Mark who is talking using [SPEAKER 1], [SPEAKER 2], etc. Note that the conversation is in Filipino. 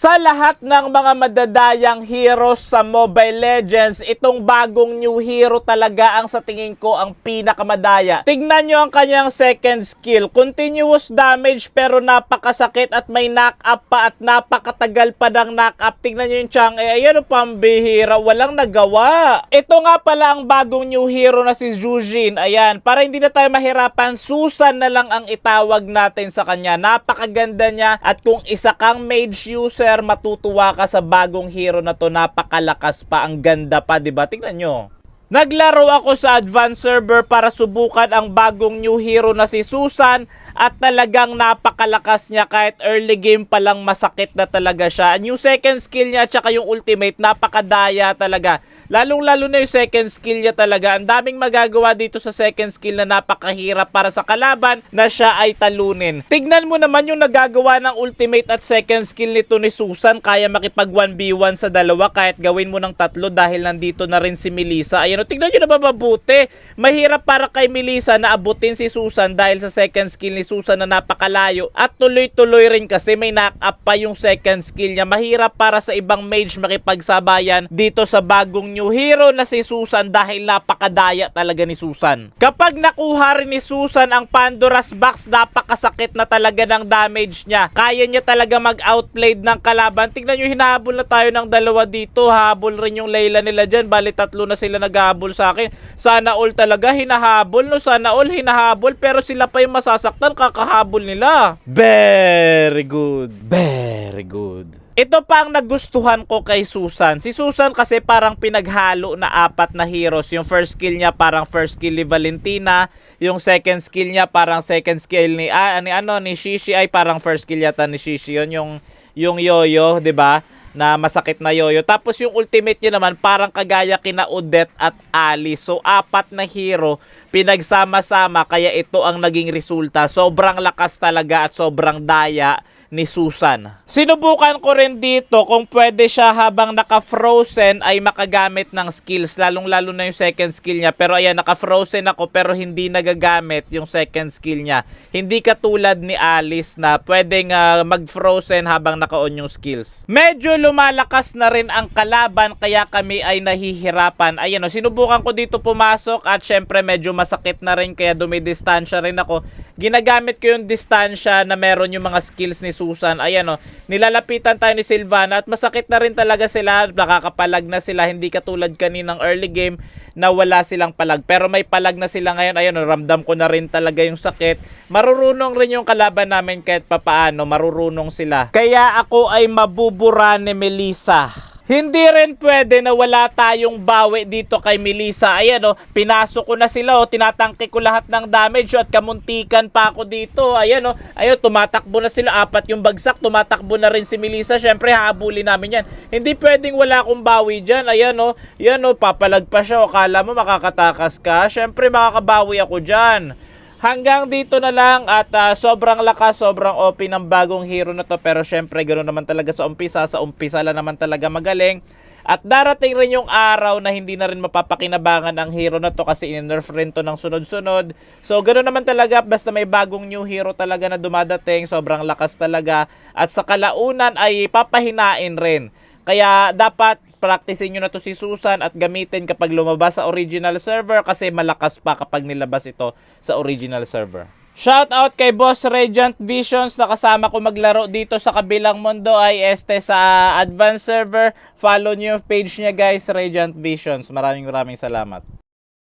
[SPEAKER 1] Sa lahat ng mga madadayang heroes sa Mobile Legends, itong bagong new hero talaga ang sa tingin ko ang pinakamadaya. Tignan nyo ang kanyang second skill. Continuous damage pero napakasakit at may knock-up pa at napakatagal pa ng knock-up. Tignan nyo yung Chang, ayan o pambihira, walang nagawa. Ito nga pala ang bagong new hero na si Zhujin. Ayan, para hindi na tayo mahirapan, Susan na lang ang itawag natin sa kanya. Napakaganda niya at kung isa kang mage user, matutuwa ka sa bagong hero na to. Napakalakas pa, ang ganda pa, diba? Tingnan nyo. Naglaro ako sa advanced server para subukan ang bagong new hero na si Susan at talagang napakalakas niya. Kahit early game pa lang masakit na talaga siya. Yung second skill niya at saka yung ultimate, napakadaya talaga. Lalong-lalo na yung second skill niya talaga. Ang daming magagawa dito sa second skill na napakahirap para sa kalaban na siya ay talunin. Tignan mo naman yung nagagawa ng ultimate at second skill nito ni Susan. Kaya makipag 1v1 sa dalawa kahit gawin mo ng tatlo dahil nandito na rin si Melissa. Ayan, tignan nyo na mabuti. Mahirap para kay Melissa na abutin si Susan dahil sa second skill ni Susan na napakalayo. At tuloy-tuloy rin kasi may knock-up pa yung second skill niya. Mahirap para sa ibang mage makipagsabayan dito sa bagong new hero na si Susan dahil napakadaya talaga ni Susan. Kapag nakuha rin ni Susan ang Pandora's Box, napakasakit na talaga ng damage niya. Kaya niya talaga mag-outplayed ng kalaban. Tingnan nyo, hinahabol na tayo ng dalawa dito. Habol rin yung Layla nila dyan. Bali, tatlo na sila naghahabol sa akin. Sana all talaga hinahabol, no? Sana all hinahabol, pero sila pa yung masasaktan kakahabol nila. Very good. Very good. Ito pa ang nagustuhan ko kay Susan. Si Susan kasi parang pinaghalo na apat na heroes. Yung first skill niya parang first skill ni Valentina. Yung second skill niya parang second skill ni Shishi ay parang first skill yata ni Shishi. Yun yung Yoyo, 'di ba? Na masakit na Yoyo. Tapos yung ultimate niya naman parang kagaya kina Odette at Alice. So apat na hero pinagsama-sama kaya ito ang naging resulta. Sobrang lakas talaga at sobrang daya ni Susan. Sinubukan ko rin dito kung pwede siya habang naka-frozen ay makagamit ng skills, lalong-lalo na yung second skill niya. Pero ayan, naka-frozen ako pero hindi nagagamit yung second skill niya. Hindi katulad ni Alice na pwedeng mag-frozen habang naka-on yung skills. Medyo lumalakas na rin ang kalaban kaya kami ay nahihirapan. Ayan, sinubukan ko dito pumasok at syempre medyo masakit na rin kaya dumidistansya rin ako. Ginagamit ko yung distansya na meron yung mga skills ni Susan. Ayan nilalapitan tayo ni Sylvana at masakit na rin talaga sila. Nakakapalag na sila. Hindi katulad kaninang early game na wala silang palag. Pero may palag na sila ngayon. Ayan ramdam ko na rin talaga yung sakit. Marurunong rin yung kalaban namin kahit papaano. Marurunong sila. Kaya ako ay mabubura ni Melissa. Hindi rin pwede na wala tayong bawi dito kay Melissa. Ayan pinasok ko na sila tinatangke ko lahat ng damage at kamuntikan pa ako dito. Ayan tumatakbo na sila. Apat yung bagsak, tumatakbo na rin si Melissa. Syempre habulin namin yan. Hindi pwedeng wala akong bawi dyan. Ayan papalag pa siya. Akala mo makakatakas ka. Syempre makakabawi ako dyan. Hanggang dito na lang at sobrang lakas, sobrang OP ng bagong hero na to. Pero syempre ganoon naman talaga sa umpisa lang naman talaga magaling. At darating rin yung araw na hindi na rin mapapakinabangan ang hero na to kasi in-nerf rin to ng sunod-sunod. So ganoon naman talaga, basta may bagong new hero talaga na dumadating, sobrang lakas talaga. At sa kalaunan ay papahinain rin. Kaya dapat practicein nyo na to si Susan at gamitin kapag lumabas sa original server kasi malakas pa kapag nilabas ito sa original server. Shout out kay Boss Radiant Visions na kasama ko maglaro dito sa kabilang mundo ay sa advanced server. Follow nyo yung page niya guys, Radiant Visions. Maraming salamat.